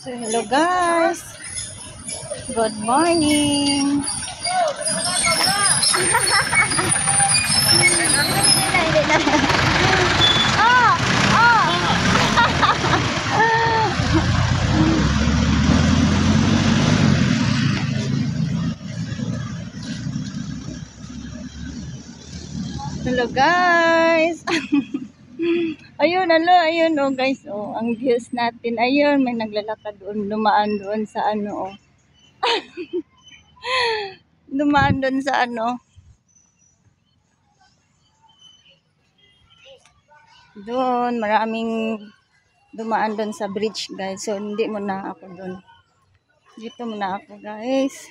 So, hello guys. Good morning. Oh, hello guys. Ayun, ayun oh guys, oh, ang views natin. Ayun, may naglalakad doon, dumaan doon sa ano, oh. Dumaan doon sa ano. Doon, maraming dumaan doon sa bridge, guys. So, hindi muna ako doon. Dito muna ako, guys.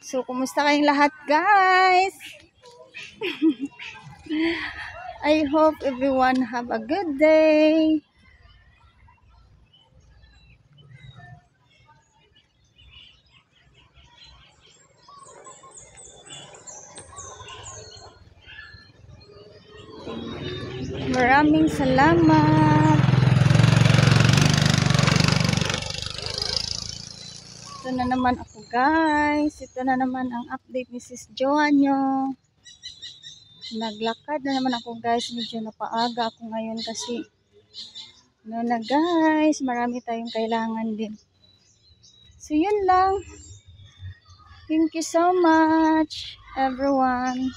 So, kumusta kayong lahat, guys? I hope everyone have a good day. Maraming salamat. Ito na naman ako, guys. Ito na naman ang update ni Sis Joanyo. Naglakad na naman ako, guys. Medyo napaaga ako ngayon kasi ano na, guys, marami tayong kailangan din. So, yun lang. Thank you so much, everyone.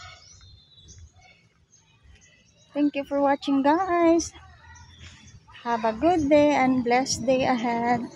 Thank you for watching, guys. Have a good day and blessed day ahead.